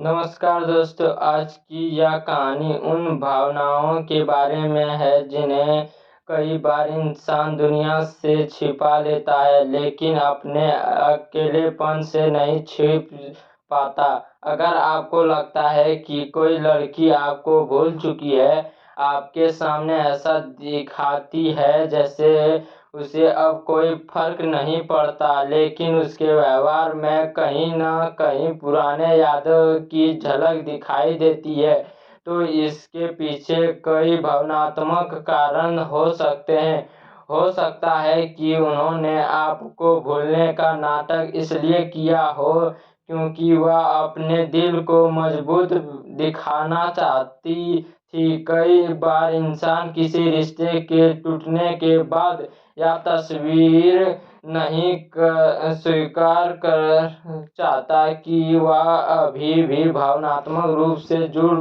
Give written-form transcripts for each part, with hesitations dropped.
नमस्कार दोस्तों, आज की यह कहानी उन भावनाओं के बारे में है जिन्हें कई बार इंसान दुनिया से छिपा लेता है, लेकिन अपने अकेलेपन से नहीं छिप पाता। अगर आपको लगता है कि कोई लड़की आपको भूल चुकी है, आपके सामने ऐसा दिखाती है जैसे उसे अब कोई फर्क नहीं पड़ता, लेकिन उसके व्यवहार में कहीं न कहीं पुराने यादों की झलक दिखाई देती है, तो इसके पीछे कई भावनात्मक कारण हो सकते हैं। हो सकता है कि उन्होंने आपको भूलने का नाटक इसलिए किया हो क्योंकि वह अपने दिल को मजबूत दिखाना चाहती थी। कई बार इंसान किसी रिश्ते के टूटने के बाद यह तस्वीर नहीं स्वीकार कर चाहता कि वह अभी भी भावनात्मक रूप से जुड़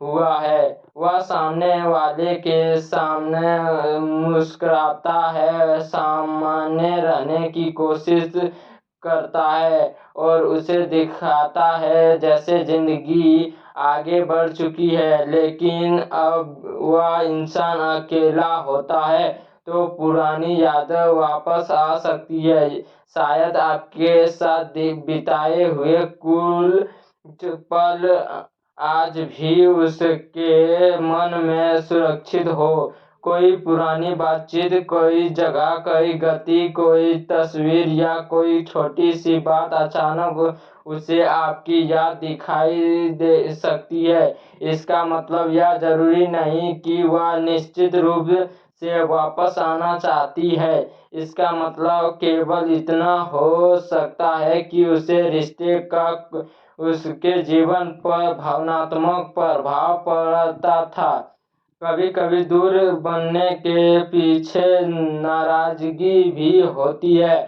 हुआ है। वह सामने वाले के सामने मुस्कुराता है, सामान्य रहने की कोशिश करता है और उसे दिखाता है जैसे जिंदगी आगे बढ़ चुकी है, लेकिन अब वह इंसान अकेला होता है तो पुरानी यादें वापस आ सकती है। शायद आपके साथ बिताए हुए कुछ पल आज भी उसके मन में सुरक्षित हो। कोई पुरानी बातचीत, कोई जगह, कोई गति, कोई तस्वीर या कोई छोटी सी बात अचानक उसे आपकी याद दिखाई दे सकती है। इसका मतलब यह जरूरी नहीं कि वह निश्चित रूप से वापस आना चाहती है। इसका मतलब केवल इतना हो सकता है कि उसे रिश्ते का उसके जीवन पर भावनात्मक प्रभाव पड़ता था। कभी कभी दूर बनने के पीछे नाराजगी भी होती है।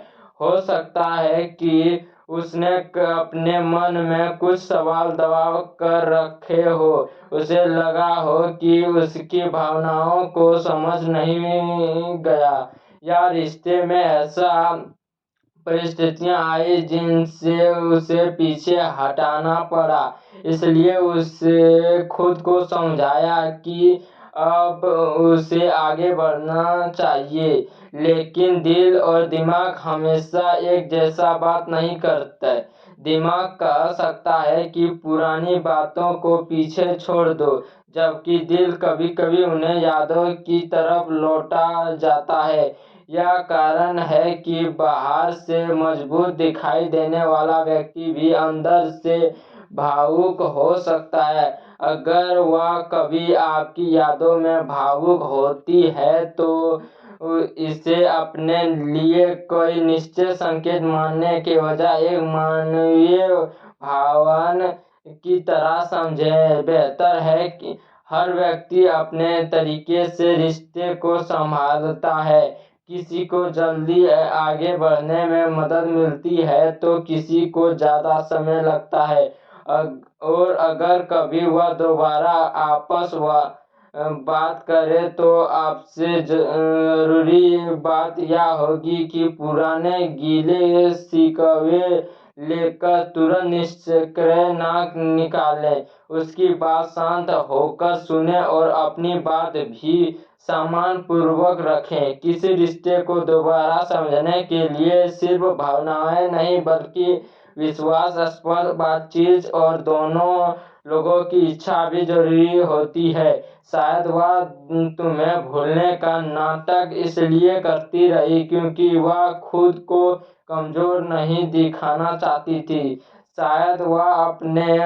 हो सकता है कि उसने अपने मन में कुछ सवाल दबा कर रखे हो। उसे लगा हो कि उसकी भावनाओं को समझ नहीं गया, या रिश्ते में ऐसा परिस्थितियां आई जिनसे उसे पीछे हटाना पड़ा। इसलिए उसे खुद को समझाया कि अब उसे आगे बढ़ना चाहिए, लेकिन दिल और दिमाग हमेशा एक जैसा बात नहीं करते। दिमाग कह सकता है कि पुरानी बातों को पीछे छोड़ दो, जबकि दिल कभी कभी उन्हें यादों की तरफ लौटा जाता है। यह कारण है कि बाहर से मजबूत दिखाई देने वाला व्यक्ति भी अंदर से भावुक हो सकता है। अगर वह कभी आपकी यादों में भावुक होती है तो इसे अपने लिए कोई निश्चित संकेत मानने के बजाय एक मानवीय भावन की तरह समझे। बेहतर है कि हर व्यक्ति अपने तरीके से रिश्ते को संभालता है। किसी को जल्दी आगे बढ़ने में मदद मिलती है तो किसी को ज़्यादा समय लगता है। और अगर कभी वह दोबारा आपस बात करे तो आपसे जरूरी बात यह होगी कि पुराने गीले शिकवे लेकर तुरंत निष्कर्ष ना निकालें। उसकी बात शांत होकर सुने और अपनी बात भी सम्मान पूर्वक रखें। किसी रिश्ते को दोबारा समझने के लिए सिर्फ भावनाएं नहीं बल्कि विश्वास, स्पष्ट बातचीत और दोनों लोगों की इच्छा भी जरूरी होती है। शायद वह तुम्हें भूलने का नाटक इसलिए करती रही क्योंकि वह खुद को कमजोर नहीं दिखाना चाहती थी। शायद वह अपने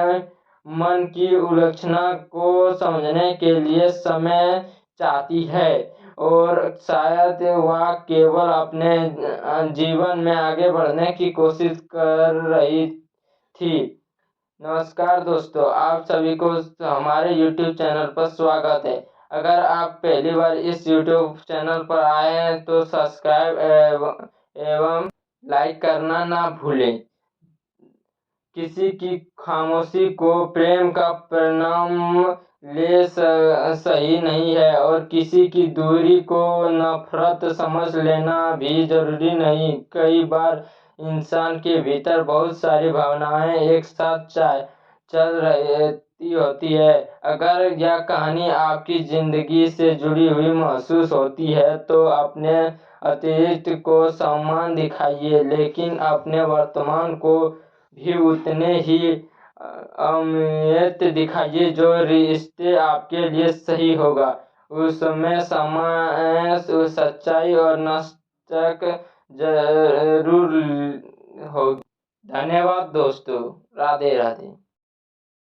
मन की उलझना को समझने के लिए समय चाहती है, और शायद वह केवल अपने जीवन में आगे बढ़ने की कोशिश कर रही थी। नमस्कार दोस्तों, आप सभी को हमारे YouTube चैनल पर स्वागत है। अगर आप पहली बार इस YouTube चैनल पर आए हैं तो सब्सक्राइब एवं लाइक करना ना भूलें। किसी की खामोशी को प्रेम का परिणाम ले सही नहीं है, और किसी की दूरी को नफरत समझ लेना भी जरूरी नहीं। कई बार इंसान के भीतर बहुत सारी भावनाएं एक साथ चल रहती होती है। अगर यह कहानी आपकी ज़िंदगी से जुड़ी हुई महसूस होती है तो अपने अतीत को सम्मान दिखाइए, लेकिन अपने वर्तमान को भी उतने ही अहमियत दिखाइए। जो रिश्ते आपके लिए सही होगा उसमें समय, सच्चाई और नष्ट जरूर होगी। धन्यवाद दोस्तों। राधे राधे।